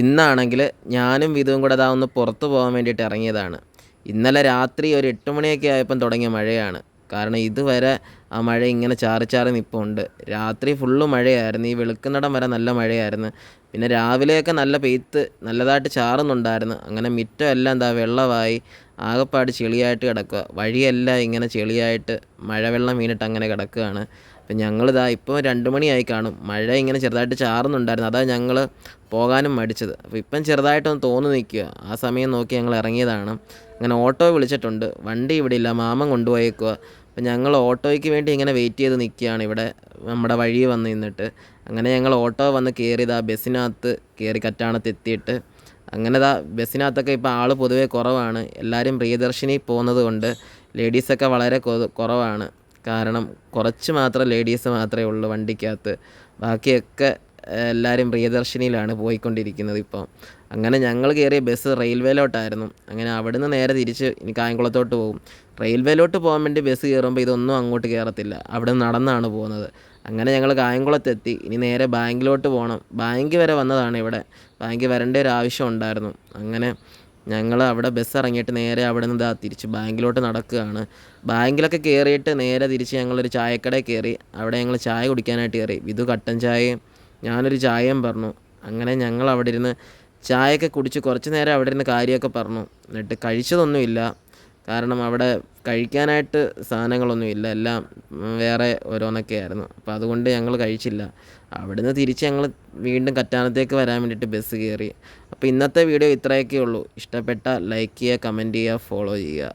ഇന്നാണെങ്കിൽ ഞാനും വിധുവും കൂടെ ദാ ഒന്ന് പുറത്ത് പോകാൻ വേണ്ടിയിട്ട് ഇറങ്ങിയതാണ്. ഇന്നലെ രാത്രി ഒരു 8 മണിയൊക്കെ ആയപ്പം തുടങ്ങിയ മഴയാണ്. കാരണം ഇതുവരെ ആ മഴ ഇങ്ങനെ ചാറി ചാറി നിൽപ്പുണ്ട്. രാത്രി ഫുള്ള് മഴയായിരുന്നു. ഈ വെളുക്കുന്നിടം വരെ നല്ല മഴയായിരുന്നു. പിന്നെ രാവിലെയൊക്കെ നല്ല പെയ്ത്ത് നല്ലതായിട്ട് ചാറുന്നുണ്ടായിരുന്നു. അങ്ങനെ മിറ്റം എല്ലാം ദാ വെള്ളമായി ആകപ്പാട് ചെളിയായിട്ട് കിടക്കുക. വഴിയെല്ലാം ഇങ്ങനെ ചെളിയായിട്ട് മഴവെള്ളം വീണിട്ട് അങ്ങനെ കിടക്കുകയാണ്. അപ്പം ഞങ്ങളിതാ ഇപ്പോൾ 2 മണിയായി കാണും. മഴ ഇങ്ങനെ ചെറുതായിട്ട് ചാറുന്നുണ്ടായിരുന്നു. അതാ ഞങ്ങൾ പോകാനും മടിച്ചത്. അപ്പോൾ ഇപ്പം ചെറുതായിട്ടൊന്ന് തോന്നി നിൽക്കുക. ആ സമയം നോക്കി ഞങ്ങൾ ഇറങ്ങിയതാണ്. അങ്ങനെ ഓട്ടോ വിളിച്ചിട്ടുണ്ട്. വണ്ടി ഇവിടെ ഇല്ല, മാമൻ കൊണ്ടുപോയേക്കുക. അപ്പം ഞങ്ങൾ ഓട്ടോയ്ക്ക് വേണ്ടി ഇങ്ങനെ വെയിറ്റ് ചെയ്ത് നിൽക്കുകയാണ് ഇവിടെ നമ്മുടെ വഴി വന്ന് നിന്നിട്ട്. അങ്ങനെ ഞങ്ങൾ ഓട്ടോ വന്ന് കയറിയതാ ബസ്സിനകത്ത് കയറി കറ്റാണത്ത് എത്തിയിട്ട് അങ്ങനെ ബസ്സിനകത്തൊക്കെ ഇപ്പോൾ ആൾ പൊതുവേ കുറവാണ്. എല്ലാവരും പ്രിയദർശിനി പോകുന്നത് കൊണ്ട് ലേഡീസൊക്കെ വളരെ കുറവാണ്. കാരണം കുറച്ച് മാത്രം ലേഡീസ് മാത്രമേ ഉള്ളൂ വണ്ടിക്കകത്ത്. ബാക്കിയൊക്കെ എല്ലാവരും പ്രിയദർശിനിയിലാണ് പോയിക്കൊണ്ടിരിക്കുന്നത് ഇപ്പോൾ. അങ്ങനെ ഞങ്ങൾ കയറിയ ബസ് റെയിൽവേയിലോട്ടായിരുന്നു. അങ്ങനെ അവിടുന്ന് നേരെ തിരിച്ച് ഇനി കായംകുളത്തോട്ട് പോകും. റെയിൽവേയിലോട്ട് പോകാൻ വേണ്ടി ബസ് കയറുമ്പോൾ ഇതൊന്നും അങ്ങോട്ട് കയറത്തില്ല. അവിടെ നടന്നാണ് പോകുന്നത്. അങ്ങനെ ഞങ്ങൾ കായംകുളത്തെത്തി. ഇനി നേരെ ബാങ്കിലോട്ട് പോകണം. ബാങ്ക് വരെ വന്നതാണ് ഇവിടെ. ബാങ്കിൽ വരേണ്ട ഒരു ആവശ്യം ഉണ്ടായിരുന്നു. അങ്ങനെ ഞങ്ങൾ അവിടെ ബസ് ഇറങ്ങിയിട്ട് നേരെ അവിടെ നിന്ന് തിരിച്ച് ബാങ്കിലോട്ട് നടക്കുകയാണ്. ബാങ്കിലൊക്കെ കയറിയിട്ട് നേരെ തിരിച്ച് ഞങ്ങളൊരു ചായക്കടയിൽ കയറി. അവിടെ ഞങ്ങൾ ചായ കുടിക്കാനായിട്ട് കയറി. വിധു കട്ടൻ ചായയും ഞാനൊരു ചായയും പറഞ്ഞു. അങ്ങനെ ഞങ്ങൾ അവിടെ ഇരുന്ന് ചായയൊക്കെ കുടിച്ച് കുറച്ച് നേരം അവിടെ ഇരുന്ന് കാര്യമൊക്കെ പറഞ്ഞു. എന്നിട്ട് കഴിച്ചതൊന്നുമില്ല. കാരണം അവിടെ കഴിക്കാനായിട്ട് സാധനങ്ങളൊന്നുമില്ല. എല്ലാം വേറെ ഓരോന്നൊക്കെ ആയിരുന്നു. അപ്പോൾ അതുകൊണ്ട് ഞങ്ങൾ കഴിച്ചില്ല. അവിടുന്ന് തിരിച്ച് ഞങ്ങൾ വീണ്ടും കറ്റാനത്തേക്ക് വരാൻ വേണ്ടിയിട്ട് ബസ് കയറി. അപ്പോൾ ഇന്നത്തെ വീഡിയോ ഇത്രയൊക്കെ ഉള്ളൂ. ഇഷ്ടപ്പെട്ട ലൈക്ക് ചെയ്യുക, കമൻറ്റ് ചെയ്യുക, ഫോളോ ചെയ്യുക.